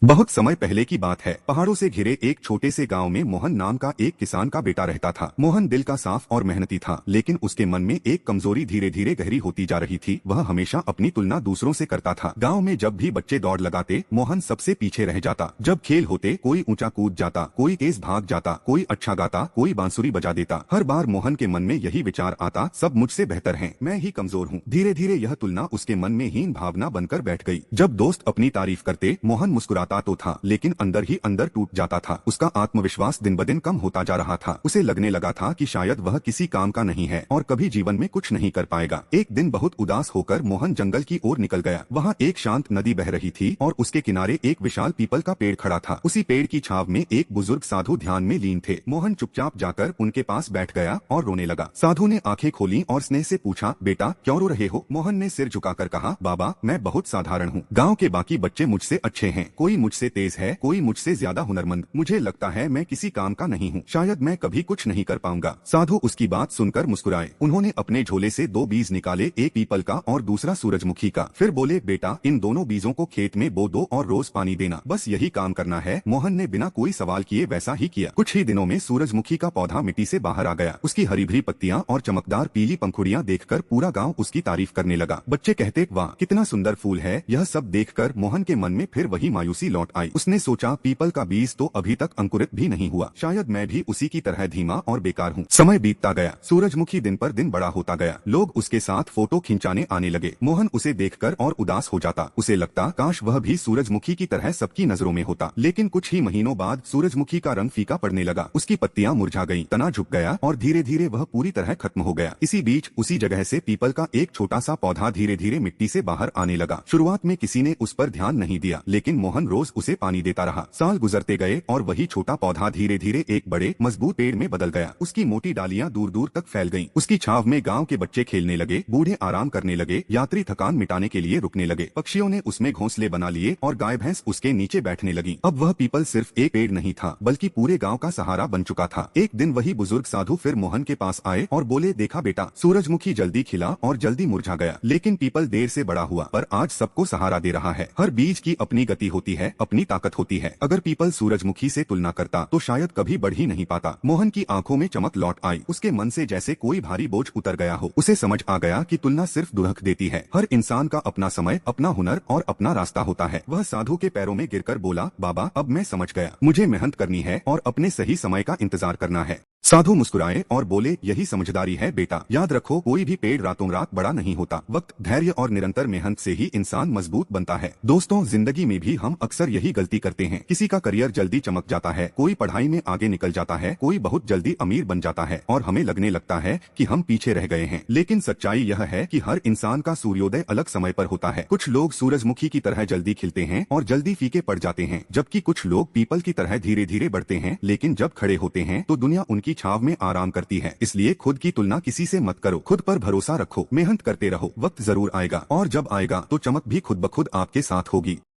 बहुत समय पहले की बात है। पहाड़ों से घिरे एक छोटे से गांव में मोहन नाम का एक किसान का बेटा रहता था। मोहन दिल का साफ और मेहनती था, लेकिन उसके मन में एक कमजोरी धीरे धीरे गहरी होती जा रही थी। वह हमेशा अपनी तुलना दूसरों से करता था। गांव में जब भी बच्चे दौड़ लगाते, मोहन सबसे पीछे रह जाता। जब खेल होते, कोई ऊंचा कूद जाता, कोई तेज भाग जाता, कोई अच्छा गाता, कोई बांसुरी बजा देता। हर बार मोहन के मन में यही विचार आता, सब मुझसे बेहतर हैं, मैं ही कमजोर हूँ। धीरे धीरे यह तुलना उसके मन में हीन भावना बनकर बैठ गई। जब दोस्त अपनी तारीफ करते, मोहन मुस्कुराता तो था, लेकिन अंदर ही अंदर टूट जाता था। उसका आत्मविश्वास दिन ब दिन कम होता जा रहा था। उसे लगने लगा था कि शायद वह किसी काम का नहीं है और कभी जीवन में कुछ नहीं कर पाएगा। एक दिन बहुत उदास होकर मोहन जंगल की ओर निकल गया। वहाँ एक शांत नदी बह रही थी और उसके किनारे एक विशाल पीपल का पेड़ खड़ा था। उसी पेड़ की छाव में एक बुजुर्ग साधु ध्यान में लीन थे। मोहन चुपचाप जाकर उनके पास बैठ गया और रोने लगा। साधु ने आंखें खोली और स्नेह से पूछा, बेटा क्यों रो रहे हो? मोहन ने सिर झुकाकर कहा, बाबा मैं बहुत साधारण हूँ। गाँव के बाकी बच्चे मुझसे अच्छे हैं, कोई मुझसे तेज है, कोई मुझसे ज्यादा हुनरमंद। मुझे लगता है मैं किसी काम का नहीं हूँ, शायद मैं कभी कुछ नहीं कर पाऊंगा। साधु उसकी बात सुनकर मुस्कुराए। उन्होंने अपने झोले से दो बीज निकाले, एक पीपल का और दूसरा सूरजमुखी का। फिर बोले, बेटा इन दोनों बीजों को खेत में बो दो और रोज पानी देना, बस यही काम करना है। मोहन ने बिना कोई सवाल किए वैसा ही किया। कुछ ही दिनों में सूरजमुखी का पौधा मिट्टी से बाहर आ गया। उसकी हरी भरी पत्तियां और चमकदार पीली पंखुड़ियां देखकर पूरा गाँव उसकी तारीफ करने लगा। बच्चे कहते, वाह कितना सुंदर फूल है। यह सब देखकर मोहन के मन में फिर वही मायूसी लौट आई। उसने सोचा, पीपल का बीज तो अभी तक अंकुरित भी नहीं हुआ, शायद मैं भी उसी की तरह धीमा और बेकार हूँ। समय बीतता गया, सूरजमुखी दिन पर दिन बड़ा होता गया। लोग उसके साथ फोटो खिंचाने आने लगे। मोहन उसे देखकर और उदास हो जाता। उसे लगता, काश वह भी सूरजमुखी की तरह सबकी नजरों में होता। लेकिन कुछ ही महीनों बाद सूरजमुखी का रंग फीका पड़ने लगा। उसकी पत्तियां मुरझा गईं, तना झुक गया और धीरे धीरे वह पूरी तरह खत्म हो गया। इसी बीच उसी जगह से पीपल का एक छोटा सा पौधा धीरे धीरे मिट्टी से बाहर आने लगा। शुरुआत में किसी ने उस पर ध्यान नहीं दिया, लेकिन मोहन रोज उसे पानी देता रहा। साल गुजरते गए और वही छोटा पौधा धीरे धीरे एक बड़े मजबूत पेड़ में बदल गया। उसकी मोटी डालियां दूर दूर तक फैल गईं। उसकी छाव में गांव के बच्चे खेलने लगे, बूढ़े आराम करने लगे, यात्री थकान मिटाने के लिए रुकने लगे। पक्षियों ने उसमें घोंसले बना लिए और गाय भैंस उसके नीचे बैठने लगी। अब वह पीपल सिर्फ एक पेड़ नहीं था, बल्कि पूरे गाँव का सहारा बन चुका था। एक दिन वही बुजुर्ग साधु फिर मोहन के पास आए और बोले, देखा बेटा, सूरजमुखी जल्दी खिला और जल्दी मुरझा गया, लेकिन पीपल देर से बड़ा हुआ, पर आज सबको सहारा दे रहा है। हर बीज की अपनी गति होती है, अपनी ताकत होती है। अगर पीपल सूरजमुखी से तुलना करता तो शायद कभी बढ़ ही नहीं पाता। मोहन की आंखों में चमक लौट आई। उसके मन से जैसे कोई भारी बोझ उतर गया हो। उसे समझ आ गया कि तुलना सिर्फ दुख देती है। हर इंसान का अपना समय, अपना हुनर और अपना रास्ता होता है। वह साधु के पैरों में गिरकर बोला, बाबा अब मैं समझ गया, मुझे मेहनत करनी है और अपने सही समय का इंतजार करना है। साधु मुस्कुराए और बोले, यही समझदारी है बेटा। याद रखो, कोई भी पेड़ रातों रात बड़ा नहीं होता। वक्त, धैर्य और निरंतर मेहनत से ही इंसान मजबूत बनता है। दोस्तों, जिंदगी में भी हम अक्सर यही गलती करते हैं। किसी का करियर जल्दी चमक जाता है, कोई पढ़ाई में आगे निकल जाता है, कोई बहुत जल्दी अमीर बन जाता है और हमें लगने लगता है कि हम पीछे रह गए हैं। लेकिन सच्चाई यह है कि हर इंसान का सूर्योदय अलग समय पर होता है। कुछ लोग सूरजमुखी की तरह जल्दी खिलते हैं और जल्दी फीके पड़ जाते हैं, जबकि कुछ लोग पीपल की तरह धीरे धीरे बढ़ते हैं, लेकिन जब खड़े होते हैं तो दुनिया उनकी छाव में आराम करती है। इसलिए खुद की तुलना किसी से मत करो, खुद पर भरोसा रखो, मेहनत करते रहो। वक्त जरूर आएगा और जब आएगा तो चमक भी खुद ब खुद आपके साथ होगी।